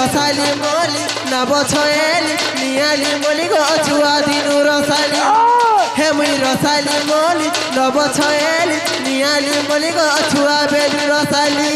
রসালি মলি নব ছয়েলি নিয়ালি মলি গো ছুয়া দিনু রসালি হে মুই রসালি মলি নব ছয়েলি নিয়ালি মলি গো ছুয়া বেলি রসালি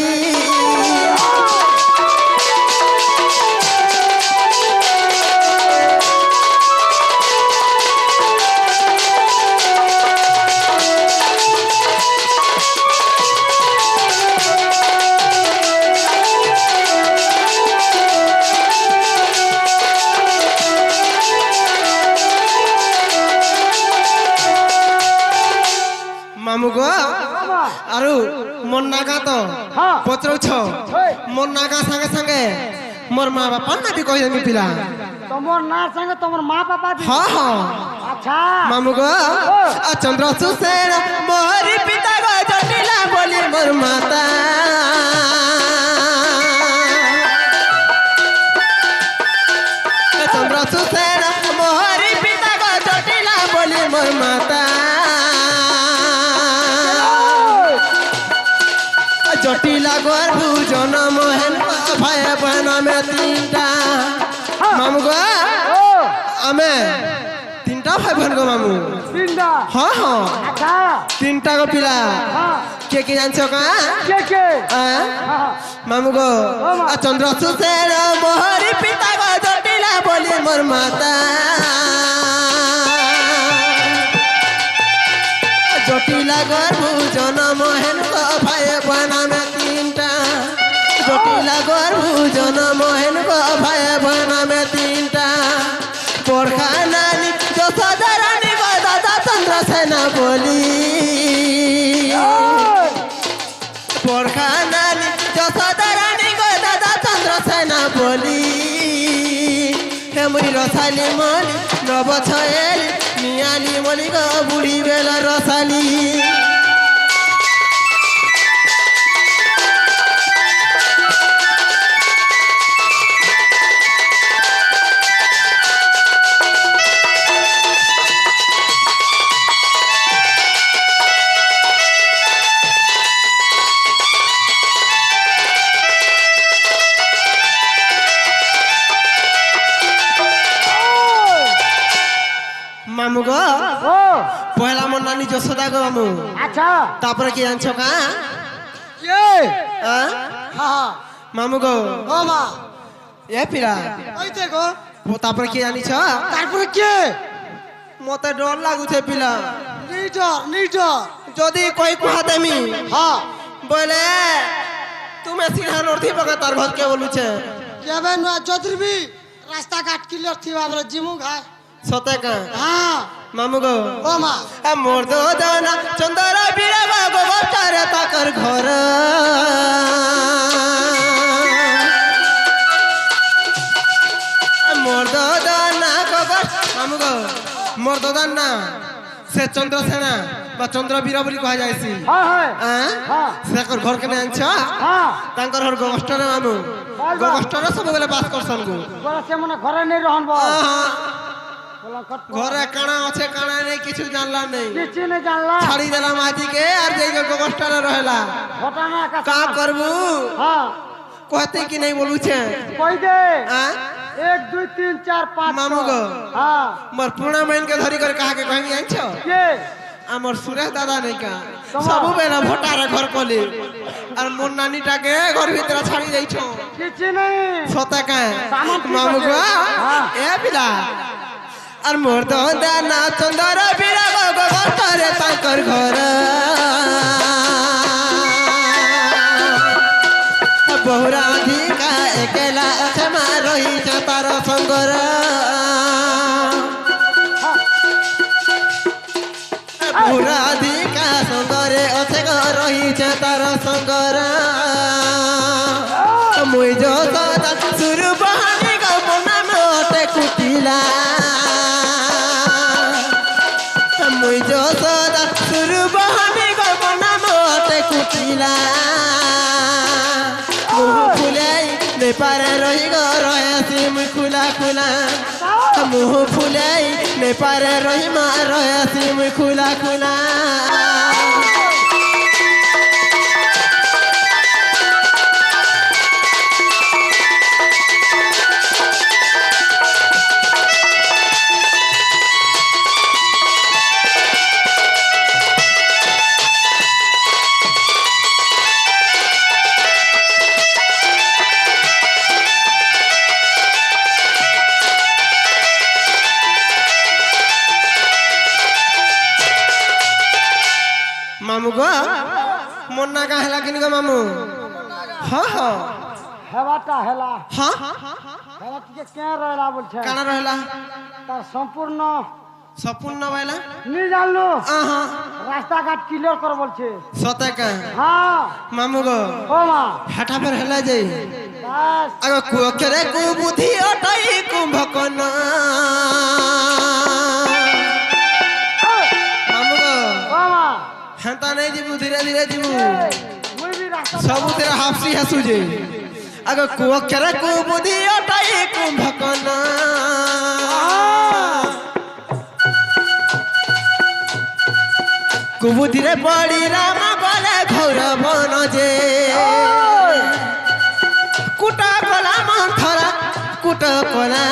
মামু গো আরু মন নাগা তো পত্রছ মন নাগা সাঙ্গে সাঙ্গে মোর মা বাপা নাতি কই আমি পিলা তোমার না সঙ্গে তোমার মা বাবা দি হ্যাঁ হ্যাঁ আচ্ছা মামু গো চন্দ্র সুসেন মোরি পিতা গো জটিলা বলি মোর মাতা চন্দ্র সুসেন মোরি পিতা গো জটিলা বলি মোর মাতা জটিলা গর্ভু জনম হেন ভাই বোন মে তিনটা মামু গো আমি তিনটা ভাই বোন গো মামু তিনটা হ্যাঁ হ্যাঁ আচ্ছা তিনটা গো পিলা কে জানছ কা কে মামু গো চন্দ্র সুসেন মোহরি পিতা গো জটিলা বলি মোর মাতা জটিলা গর্ভু জনম হেন ভাই বোন মে তিনটা জটিলা গর্ভু জনম হেন ভাই বোন মে তিনটা পরখা নানি যশোদা রানী গো দাদা চন্দ্র সেন বলি পরখা নানি যশোদা রানী গো দাদা চন্দ্র সেন বলি হে মুই রসালি মলি নব ছয়েলি নিয়ালি মলি গো বুড়ি বেলা রসালি মামু গো পয়লা মোর নানি যশোদা গো মামু আচ্ছা তারপরে কি জানছ কা কে মামু গো ও মা এ পিরা ওই দেখো তারপরে কি জানিছ তারপরে কে মতে ডর লাগুছে পিলা নিডর যদি কই কুহা দেমি হ্যাঁ বলে তুমি সিধা নর্থি পকা তার ঘর কে বলুছে কেবে না যদ্রবি রাস্তা ঘাট ক্লিয়ার থিবা বলে জিমু ঘায় সতে কা হ্যাঁ মামু গো ও মা মোর দো দানা চন্দর বিরা বাগো বাটারে তাকর ঘর মোর দো দানা গো মামু গো মোর দো দানা সে চন্দ্র সেনা বা চন্দ্র বীর বলি কহা যাইছি সে ঘর কেনে আনছ তাঙ্কর ঘর গোষ্ঠরে মামু গোষ্ঠরে সবুবেলে বাস করছন গো মানে ঘরে নেই রহন ঘরে কানা আছে কানা নেই কিছু জানলা নেই কিছু নেই জানলা ছাড়ি দিলাম আজিকে আর যেই গোষ্ঠরে রহেলা ঘটনা কা করবু কহতে কি নেই বলুছে কই দে 1 2 3 4 5 মামু গো হ্যাঁ মোর পুনা মাইন কে ধরি করে কাহাকে কহি আনছ কে আমার সুরেশ দাদা নেই কা সবু বেলা ভটারে ঘর কলি আর মোর নানিটাকে ঘর ভিতরে ছাড়ি যাইছ কিছু নেই সতা কা মামু গো এ পিলা আর মোর তো দানা চন্দর বিরা গো গোষ্ঠরে তাঙ্কর ঘর বহুরাধিকা একেলা আছে মা রহিছে তার সঙ্গর বহুরাধিকা সঙ্গরে আছে গো রহিছে তার সঙ্গর মুই যশোদা সুরু বহানি গো মনা মতে কুটিলা মুই যশোদা সুরু বহানি গো মনা মতে কুটিলা ফুলাই নেপারে রহি গো রয়াসি মুই খুলা খুলা মুহ ফুলাই নেপারে রহি মা রয়াসি মুই খুলা খুলা গো মন না গা হেলা কিনি গো মামু হ্যাঁ হ্যাঁ হেবাটা হেলা হ্যাঁ হেলা টিকে কে রহলা বলছে কানা রহলা তার সম্পূর্ণ সম্পূর্ণ বাইলা নি জানলো আহা রাস্তাঘাট ক্লিয়ার কর বলছে সতে কা হ্যাঁ মামু গো ও মা হাঁটা ফের হেলা যাই বাস আগো কুয়রে কু বুদ্ধি অটাই কুম্ভকর্ণ মামু গো ও মা হেঁতা নেই যাবু ধীরে ধীরে যাবু মুই বি রাস্তা ସବୁଥିରେ ହାଫସି ହାସୁଛେ ଆଗ କୁଅକ୍ଷର କୁବୁଦ୍ଧି ଅଟାଇ କୁମ୍ଭକର୍ଣ୍ଣ କୁବୁଦ୍ଧିରେ ପଡ଼ି ରାମ ଗଲେ ଘୋର ବନ ଯେ କୁଟ କଲା ମନ୍ଥରା କୁଟ କଲା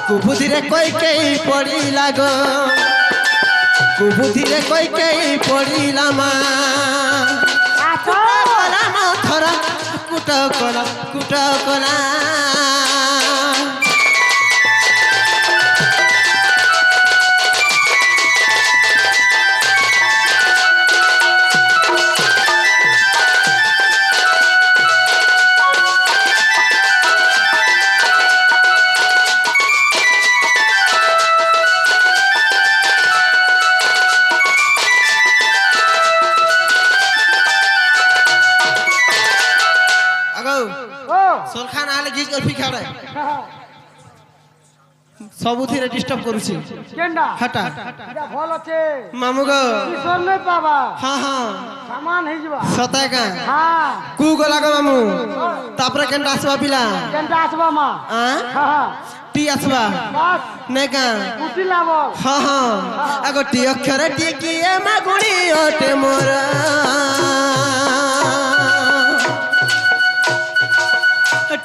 କୁବୁଦ୍ଧିରେ କୈକେୟୀ ପଡ଼ିଲା ଗୋ কুবুদ্ধিরে কইকেই পড়িলাম কলাম থরা কুট কলা সোলখান আলে গিজ অল্পি খাড়ে ସବୁଥିରେ ডিস্টার্ব କରୁଛି কেন্ডা হাটা এটা ভাল আছে মামু গো কিশোর নেই পাবা হ্যাঁ হ্যাঁ সামান হয়ে যাবা সতে কা হ্যাঁ কু গলা গো মামু তারপরে কেনটা আসবা পিলা কেন্ডা আসবা মা হ্যাঁ হ্যাঁ টি আসবা বাস নে কা উঠিলা বল হ্যাঁ হ্যাঁ আগো টি অক্ষরে টি কি এ মাগুড়ি ওটে মোরা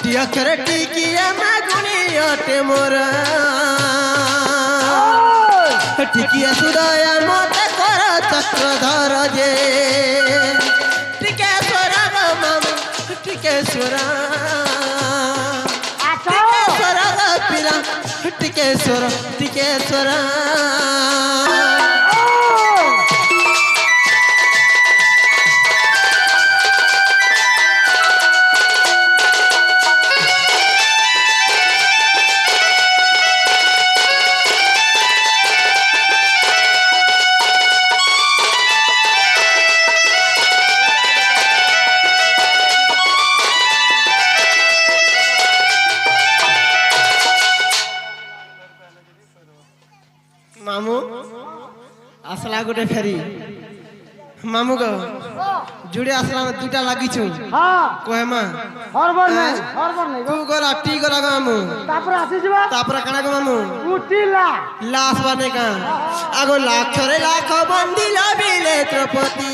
টি অক্ষরে টি কি এ মাগুড়ি ওটে মোরা টিকিয়া সুদয়া মতে কর চক্রধর যে টিকেশ্বর গো মামু টিকেশ্বর টিকেশ্বর গো পিলা টিকেশ্বর মামু আসলা গোটে ফেরি মামু গো জুড়ে আসলা দুটা লাগিছু হ্যাঁ কহে মা হরবর নেই তু গলা টি গলা গো মামু তারপরে আসি যাবা তারপরে কানা গো মামু উঠিলা লাশ বানে কা আগো লাখরে লাখ বন্দিল বিলে দ্রৌপদী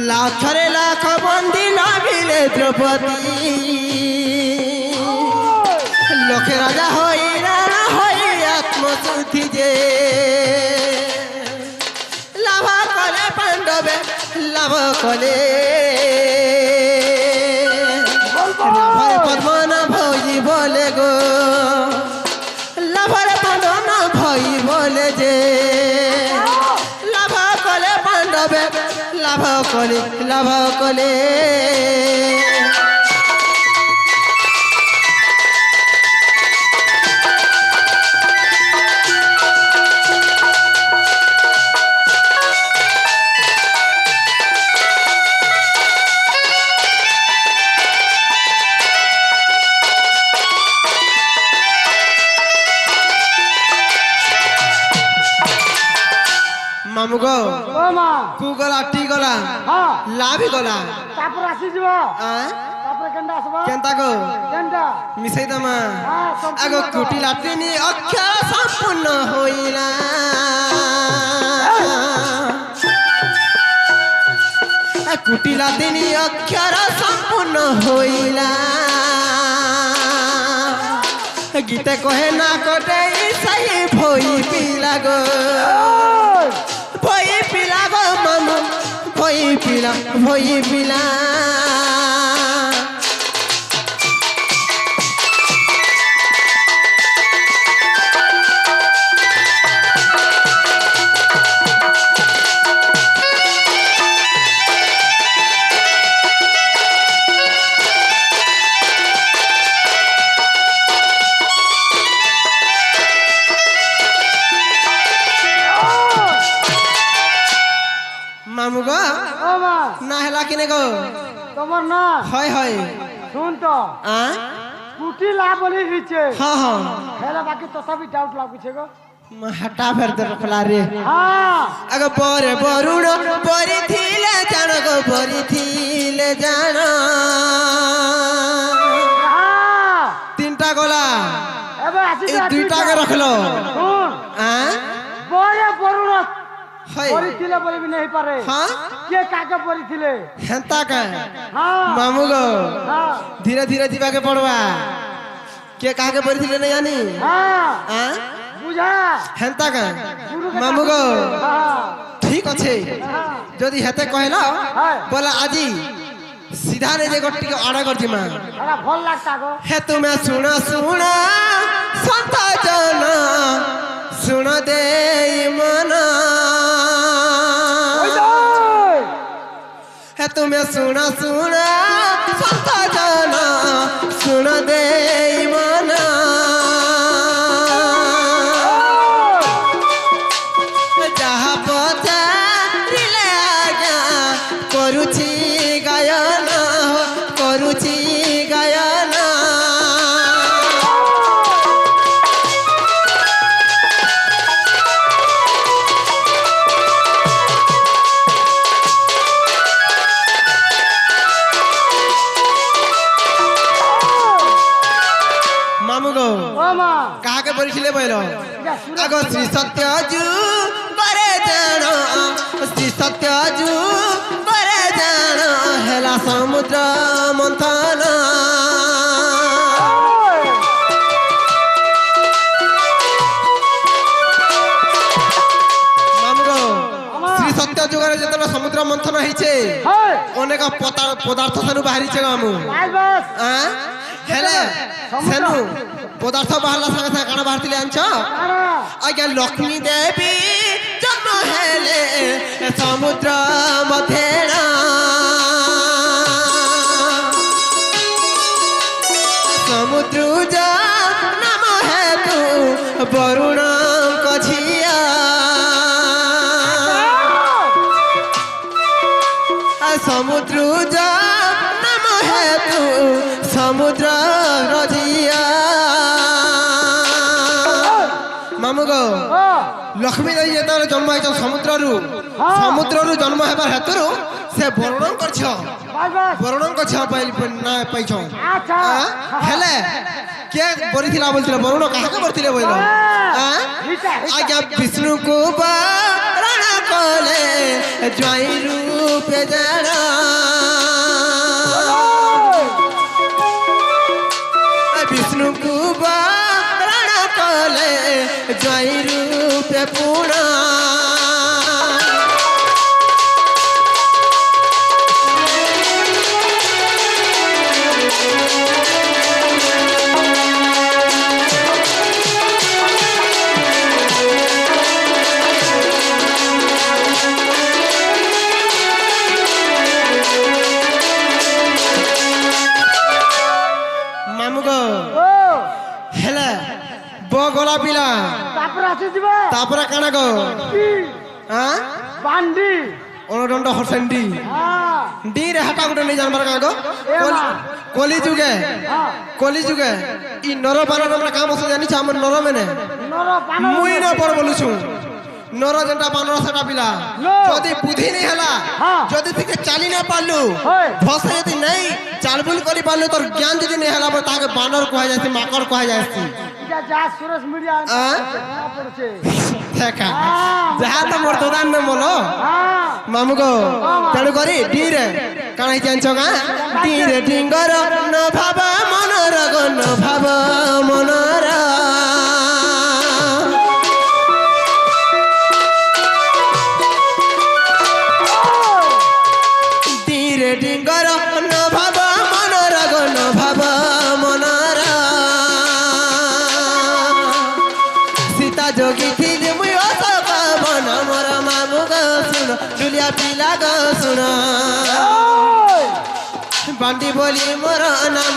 লাখরে লাখ বন্দিল বিলে দ্রৌপদী লক্ষে রাজা হই রাণা হই আত্মশুদ্ধি যে লাভ কলে পাণ্ডবে লাভ কলে লাভরে পদ্মন ভই বলে গো লাভরে পদ্মন ভই বলে যে লাভ কলে পাণ্ডবে লাভ কলে মামু গো ও মা কু গলা টি গলা হ্যাঁ লাভি গলা তারপরে আসি যাবা আঁ তারপরে কেন্ডা আসবা কেনতা গো কেন্ডা মিশাই দমা হ্যাঁ সম্পূর্ণ আগো কুটি লাটিনি অক্ষর সম্পূর্ণ হইলা কুটি লাটিনি অক্ষর সম্পূর্ণ হইলা গীতে কহে না কটে সাই ভই পিলা গো ভই পিলা গো মামু ভই পিলা না হেলা কিনে গো তোমার না হয় হয় শুন তো আ স্কুটি লা বলি দিছে হ্যাঁ হ্যাঁ হেলা বাকি তথাপি ডাউট লাগুছে গো হটা ফের দে রখলা রে হ্যাঁ আগ পরে বরুণ পরি থিলে জান গো পরি থিলে জান হ্যাঁ তিনটা গলা এবার আসি এই দুইটাকে রাখলো শুন আ বড়ে বড়ুন হয় পরিছিলে বলিবি নাই পারে হ্যাঁ কে কাকে পরিছিলে হেন্তা কা হ্যাঁ মামু গো হ্যাঁ ধীরে ধীরে দিবাকে পড়বা কে কাকে পড়িছিলে না জানি হ্যাঁ আ বুঝা হেন্তা কা গুরুকে মামু গো হ্যাঁ ঠিক আছে হ্যাঁ যদি হেতে কহিল হ্যাঁ বলে আজি সিধা রে যে গটি অর্ডার করছি মা এটা ভাল লাগতা গো হে তুমি শুনা শুনা সন্ত জন শুন দে মন ওই তো হে তুমি শুনা শুনা সন্ত জন শুন দে মন যাহা পচারিলে আজ্ঞা করুছি গায়ন করুছি গায়ন মামু গো ও মা কাহাকে পড়িছিলে বইল এটা শুনে আগ শ্রী সত্য যু বরে জাণ শ্রী সত্য যু বরে জাণ হেলা সমুদ্র মন্থন মামুগো শ্রী সত্য যুগরে যেতবে সমুদ্র মন্থন হয়েছে হ্যাঁ অনেক পদার্থ সেনু বাহারিছে আমু আই বাস হেলে সেনু পদার্থ বাহারলা সাথে সাথে কাଣା বাহারতিলে আনছ আরা আজ্ঞা লক্ষ্মী দেবী জন্ম হেলে সমুদ্র মধ্যে সমুদ্র নাম হেতু বরুণ ঝিয়া সমুদ্র নাম হেতু সমুদ্র ঝিয়া মামু গো ও লক্ষ্মী দেবী যেতবে জন্ম হয়েছ সমুদ্ররু হ্যাঁ। সমুদ্ররু জন্ম হেবার হেতুরু সে বর্ণন করছ বাস বাস বর্ণন করছ না পাইছ আচ্ছা হেলে কে বরিছিলা বলছিল বরুণ কাহাকে বলছিলে বইল হ্যাঁ। হিতা, হিতা। আজ্ঞা বিষ্ণুকে বারণ কলে জয় রূপে জানা বিষ্ণুকে বারণ কলে জয় রূপে পুনা মামু গো ও হেলে বগলা পিলা তারপরে আসি দিবা তারপরে কানা গো কি হ্যাঁ বান্ডি অনুদণ্ড হরসেন্ডি হ্যাঁ ডি রে হাটা গুটে নেই জানবার কাগো এ মা। কলি যুগে হ্যাঁ কলি যুগে ই নর বানর আমরা কাম আছে জানিছ আমার নর মেনে নর পান মুই ন পর বলুছু নর যেটা বানর সেটা পিলা নো। যদি বুদ্ধি নেই হেলা হ্যাঁ। যদি থেকে চালি না পারলু হয়। ভসা যদি নাই চালবুল করি পারলু তোর জ্ঞান যদি নেই হেলা তাকে বানর কুহা যাচ্ছে মাকড় কুহা যাচ্ছে এটা যা সুরেশ মিডিয়া হ্যাঁ? পড়ছে দেখা হ্যাঁ। যাহা তো মোর দাদার নাম বলো হ্যাঁ মামু গো তেণু କରି ଡିରେ କାଣା ହେଇଛି ଜାଣିଛ ଗାଁ ଡିରେ ଡିଙ୍ଗର ନ ଭାବ ମନର ଗो ନ ଭାବ ମନର ଡିରେ ଡିଙ୍ଗର ନ ଭାବ ମନର ଗো ନ ଭାବ ମନର ସୀତା ଯୋଗୀ ଥିଲି ମୁଇଁ ଅଶୋକ ବନ ମୋର ମାମୁ ଗো ଶୁଣ ଡୁଲିଆ ପିଲା ଗো ଶୁଣ বান্ডি বলি মোর নাম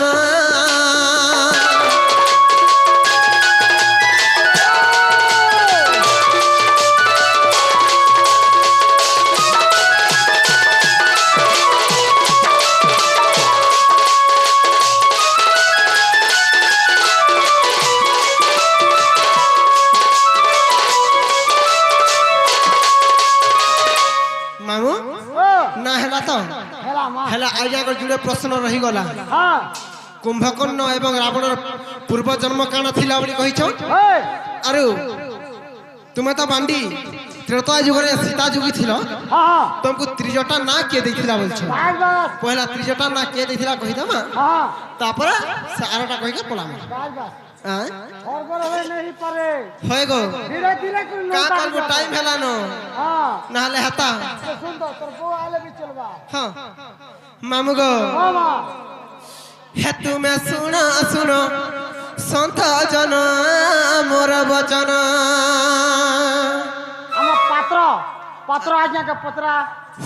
ହେଲେ ଆଜ୍ଞା ଯୋଡ଼େ ପ୍ରଶ୍ନ ରହିଗଲା ହଁ କୁମ୍ଭକର୍ଣ୍ଣ ଏବଂ ରାବଣର ପୂର୍ବ ଜନ୍ମ କାଣ ଥିଲା ବୋଲି କହିଛ ଏ ଆରୁ ତୁମେ ତ ବାଣ୍ଡି ତ୍ରେତୟା ଯୁଗରେ ସୀତା ଯୁଗୀ ଥିଲ ହଁ ହଁ ତମକୁ ତ୍ରିଜଟା ନା କିଏ ଦେଇଥିଲା ବୋଲଛ ବାସ୍ ବାସ୍ ପହିଲା ତ୍ରିଜଟା ନା କିଏ ଦେଇଥିଲା କହିଦମା ହଁ ତାପରେ ସେ ଆରଟା କହିକେ ପଳାମା ବାସ୍ ବାସ୍ ଆଁ হরবর হয়ে নেই পারে হয়ে গো ধীরে ধীরে করে কা নৌকা করবো টাইম হেলানো হ্যাঁ নাহলে হাতা তো সুন্দর তোর বউ আলে বি চলবা হ্যাঁ মামু গো মামা হে তুমি শুণ শুণ সন্ত জন মোর বচন আমার পাত্র পাত্র আজ্ঞা কে পত্রা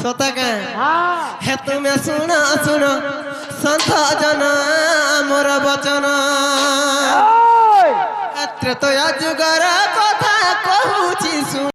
সতকে হ্যাঁ হে তুমি শুণ শুণ সন্ত জন মোর বচন ওই ত্রেতয়া যুগর কথা